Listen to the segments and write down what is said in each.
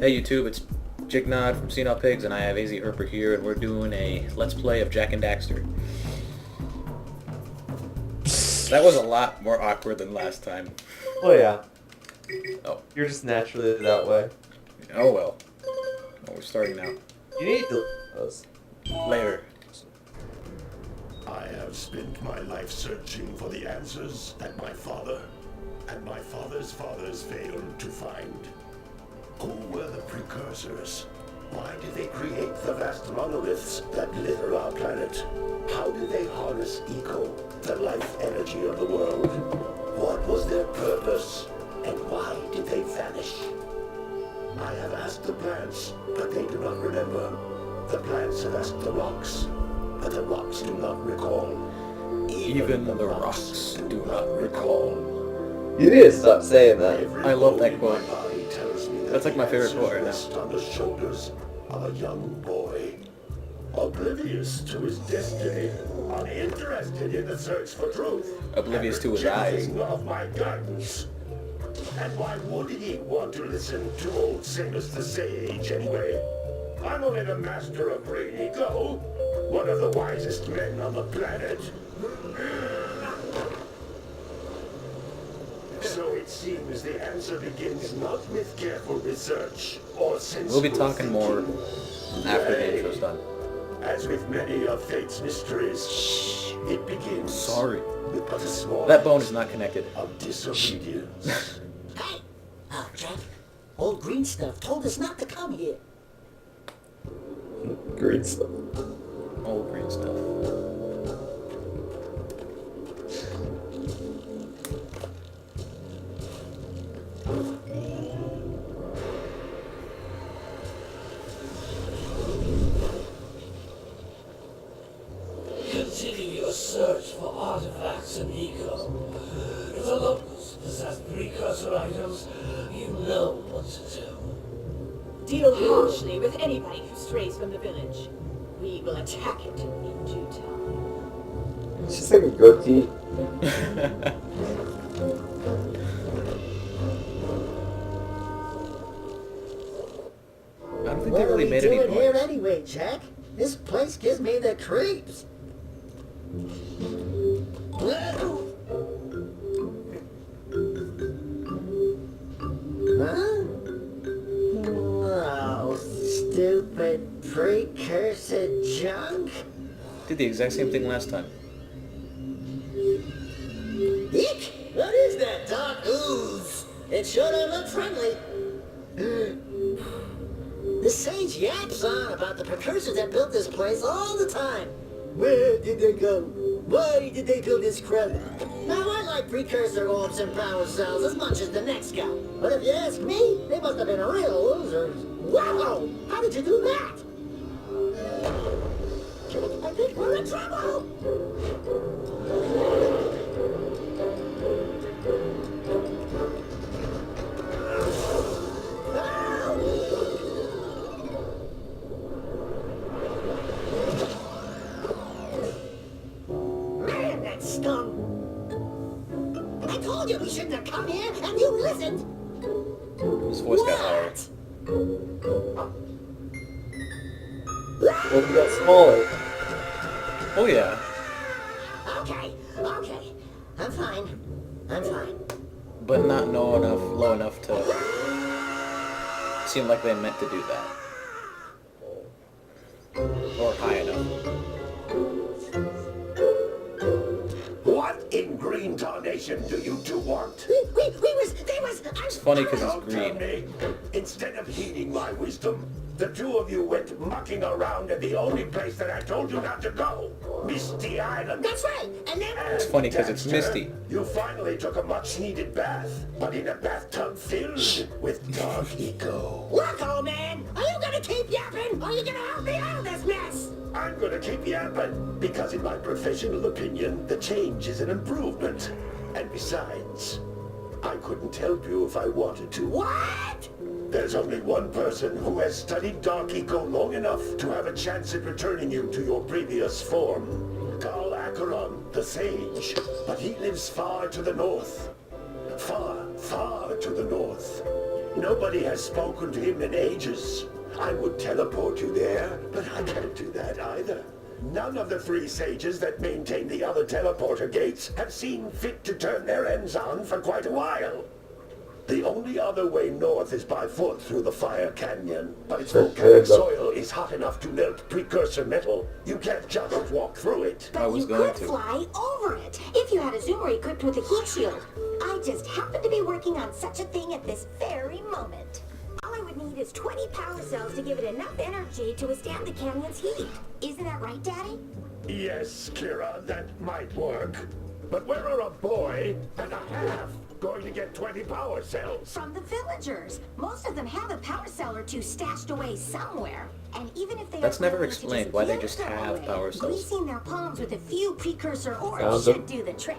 Hey YouTube, it's Jignod from Senile Pigs, and I have AZ Herper here, and we're doing a Let's Play of Jak and Daxter. That was a lot more awkward than last time. Oh yeah. Oh. You're just naturally that way. Oh well. We're starting now. You need to those. Later. I have spent my life searching for the answers that my father and my father's fathers failed to find. Who were the precursors? Why did they create the vast monoliths that litter our planet? How did they harness eco, the life energy of the world? What was their purpose? And why did they vanish? I have asked the plants, but they do not remember. The plants have asked the rocks, but the rocks do not recall. Even the rocks do not recall. You need to stop saying that. I love that quote. That's like my favorite quote right now. On the shoulders of a young boy, oblivious to his destiny, uninterested in the search for truth, Oblivious to his eyes. of my guidance. And why would he want to listen to old singers the sage anyway? I'm only the master of great ego, one of the wisest men on the planet. So it seems the answer begins not with careful research or sensible We'll be talking more after the intro's done. As with many of fate's mysteries, it begins Sorry. with but a small That bone is not connected. of disobedience. Hey! Jack, old green stuff told us not to come here. Green stuff. Old green stuff. Continue your search for artifacts and eco. If the locals possess precursor items, you know what to do. Deal harshly with anybody who strays from the village. We will attack it in due time. It's just like a goatee. I don't think What they are really we made any doing here points. anyway, Jack? This place gives me the creeps. Huh? Oh, stupid precursor junk. Did the exact same thing last time. Eek! What is that dark ooze? It sure don't look friendly. The sage yaps on about the precursors that built this place all the time. Where did they go? Why did they build this crap? Now, I like precursor orbs and power cells as much as the next guy. But if you ask me, they must have been real losers. Wow! How did you do that? I think we're in trouble! Man, that stung! I told you we shouldn't have come here, and you listened! His voice got higher. Well, we got smaller. Oh yeah. Okay. I'm fine. But not low enough to seem like they meant to do that. Or high enough. What in green tarnation do you two want? It's funny because Don't he's tell green. me. Instead of heeding my wisdom, the two of you went mucking around in the only place that I told you not to go, Misty Island. That's right, and then... It's funny because it's Daxter, misty. You finally took a much-needed bath, but in a bathtub filled with dark eco. Look, old man, are you gonna keep yapping, or are you gonna help me out of this mess? I'm gonna keep yapping, because in my professional opinion, the change is an improvement. And besides, I couldn't help you if I wanted to. What? There's only one person who has studied Dark Eco long enough to have a chance at returning you to your previous form. Carl Acheron, the Sage. But he lives far to the north. Far, far to the north. Nobody has spoken to him in ages. I would teleport you there, but I can't do that either. None of the 3 sages that maintain the other teleporter gates have seen fit to turn their ends on for quite a while. The only other way north is by foot through the Fire Canyon, but its volcanic soil is hot enough to melt precursor metal. You can't just walk through it. I was you going could to. fly over it if you had a zoomer equipped with a heat shield. I just happen to be working on such a thing at this very moment. All I would need is 20 power cells to give it enough energy to withstand the canyon's heat. Isn't that right, Daddy? Yes, Kira, that might work. But where are a boy and a half going to get 20 power cells? From the villagers. Most of them have a power cell or 2 stashed away somewhere. And even if they That's are never willing to explained why they give just them have away, power cells. Greasing their palms with a few precursor ores Found should them. do the trick.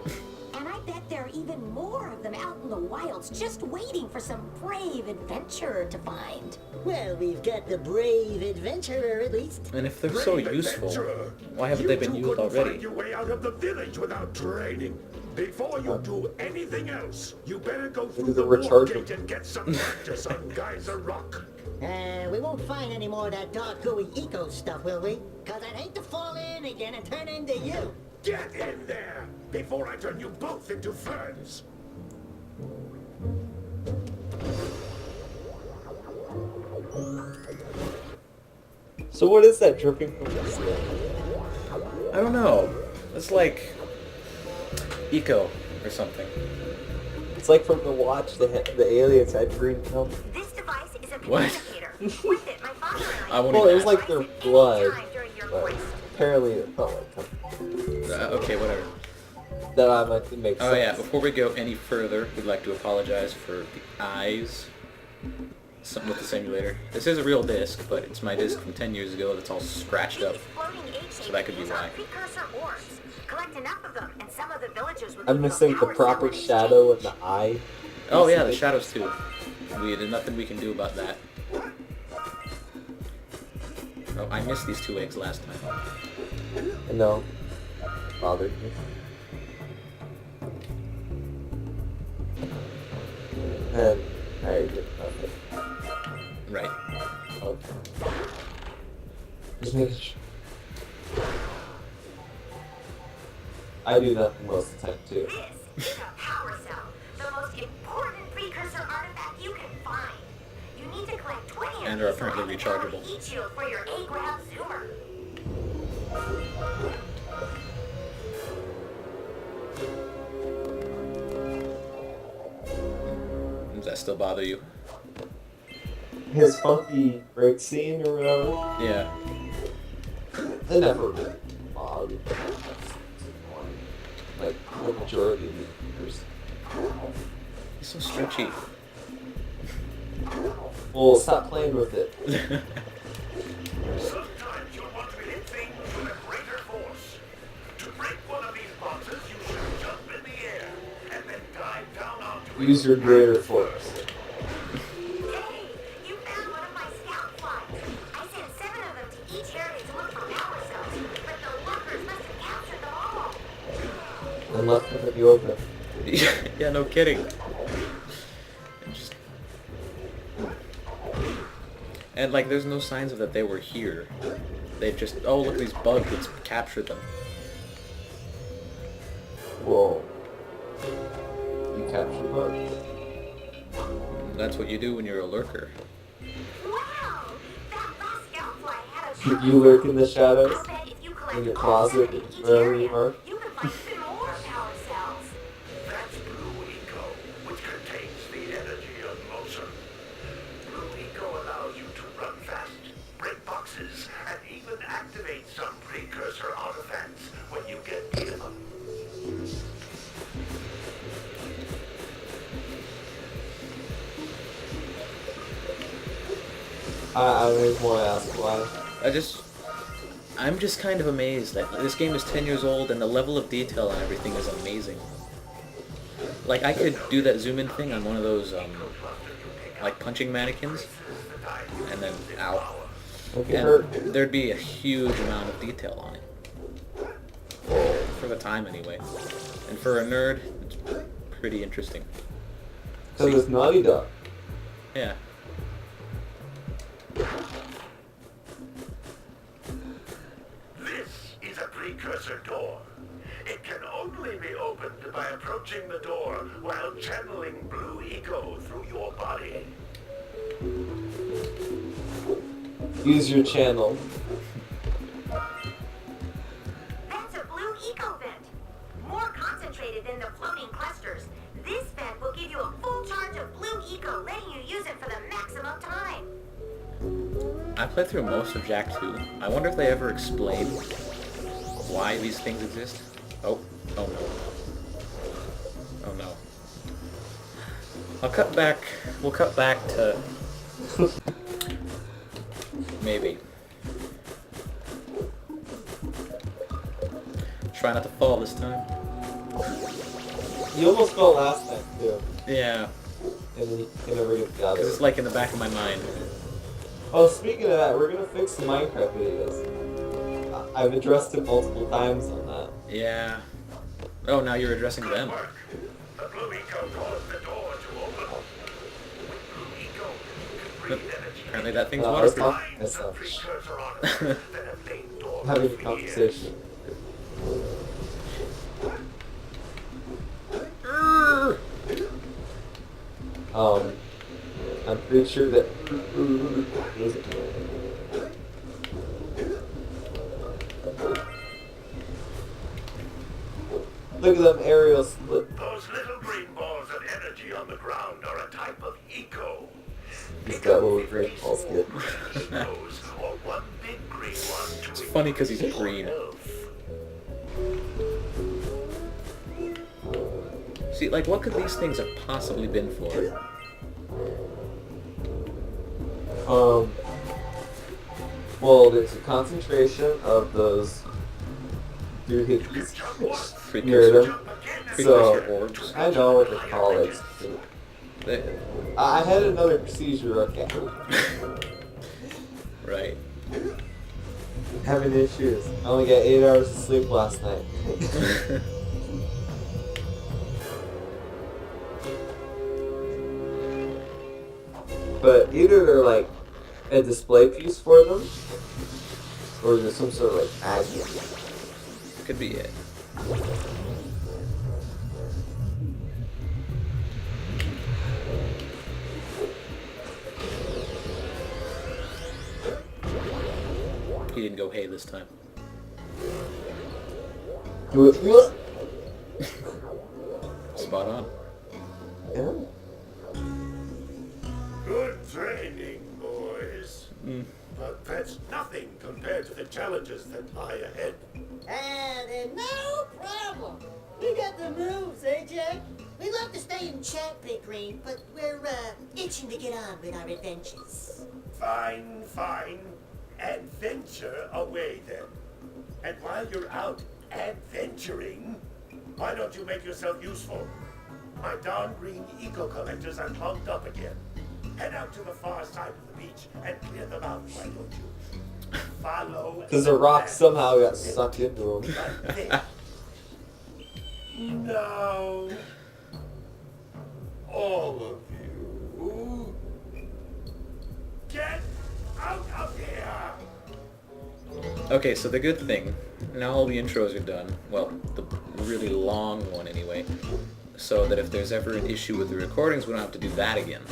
And I bet there are even more of them out in the wilds just waiting for some brave adventurer to find. Well, we've got the brave adventurer at least. And if they're so Brave useful, adventurer. why haven't they been You used couldn't already? find your way out of the village without training. Before you do anything else, you better go through the the war rechargeable. gate and get some practice on Geyser Rock. We won't find any more of that dark gooey eco stuff, will we? Cause I'd hate to fall in again and turn into you. Get in there before I turn you both into ferns. So what is that dripping from the ceiling? I don't know. It's like eco or something. It's like from the watch the aliens had green milk. This device is a What? communicator. With it, my father and I won't Well, it was even like their blood, during your but quest. apparently it felt like okay, whatever. that. I might make sense. Oh yeah, before we go any further, we'd like to apologize for the eyes. Something with the simulator. This is a real disc, but it's my disc from 10 years ago that's all scratched up. So that could be why. Collect enough of them, and some of the villagers will I'm missing the proper shadow in the eye. Oh yeah, the shadows too. There's nothing we can do about that. Oh, I missed these 2 eggs last time. No. Bothered me. And I did nothing. Right. Okay. Just making sure. I do nothing most of the time too. This is a power cell, the most important precursor artifact you can find. You need to collect 20 of And are these so apparently I can build a rechargeable. heat shield for your A-grab zoomer. Does that still bother you? His funky break scene or whatever. Yeah. It never really bothered me. Like the majority of the years. He's so stretchy. Well, stop playing with it. Sometimes you'll want to hit things with a greater force. To break one of these boxes, you should jump in the air and then dive down onto it. Use your greater force. Hey, you found one of my scout flies. I sent 7 of them to each area to look for power cells, but the workers must have captured them all. And left them in the open. Yeah, no kidding. And like, there's no signs of that they were here. They've just, oh look, these bugs, let's capture them. Whoa. You captured bugs. That's what you do when you're a lurker. Wow! That last scout fly had a Should you lurk in the shadows? I'll bet if you collect In your all closet, 7 in each wherever area, you are? you can find even more power cells. That's Blue Eco, which contains the energy of motion. Blue Eco allows you to run fast, break boxes, and even activate some precursor artifacts when you get near them. I just want to ask why. I'm just kind of amazed that this game is 10 years old and the level of detail and everything is amazing. Like, I could do that zoom in thing on one of those, like punching mannequins, and then ow. Don't get hurt. And there'd be a huge amount of detail on it. For the time, anyway. And for a nerd, it's pretty interesting. Because it's Naughty Dog. Yeah. This is a precursor door. It can only be opened by approaching the door while channeling blue eco through your body. Use your channel. That's a blue eco vent. More concentrated than the floating clusters. This vent will give you a full charge of blue eco, letting you use it for the maximum time. I played through most of Jak 2. I wonder if they ever explain why these things exist. Oh no. Oh no. We'll cut back to... maybe. Try not to fall this time. You almost fell last time too. Yeah, And then you never get the other. because it's like in the back of my mind. Oh, speaking of that, we're gonna fix the Minecraft videos. I've addressed it multiple times on that. Yeah. Oh, now you're addressing them. Work. The blue eco caused the door to open. With blue eco, you can breathe energy. Apparently that thing's I was waterproof. talking to Find the myself. precursor on Earth that have made doors Having a for years. conversation. I'm pretty sure that. Look at them aerial split. Those little green balls of energy on the ground are a type of eco. He's got little green balls. Good. Those or one big green one to It's funny because he's green. See, like, what could these things have possibly been for? Well, there's a concentration of those doohickeys near them. Precursor orbs. I know what they're called. They- I had another procedure, okay. right. Having issues. I only got 8 hours of sleep last night. But either they're like a display piece for them, or there's some sort of like magic. Could be it. He didn't go hey this time. Do it. Spot on. Yeah. Good training, boys. But that's nothing compared to the challenges that lie ahead. And no problem. We got the moves, eh, Jack? We love to stay in chat, Big Green, but we're itching to get on with our adventures. Fine. Adventure away then. And while you're out adventuring, why don't you make yourself useful? My darn green eco collectors are plugged up again. Head out to the far side of the beach and clear them out, why don't you? Follow. Because the rock somehow got sucked into him. Like this. No. All of you. Get out of here! Okay, so the good thing, now all the intros are done, well, the really long one anyway, so that if there's ever an issue with the recordings, we don't have to do that again.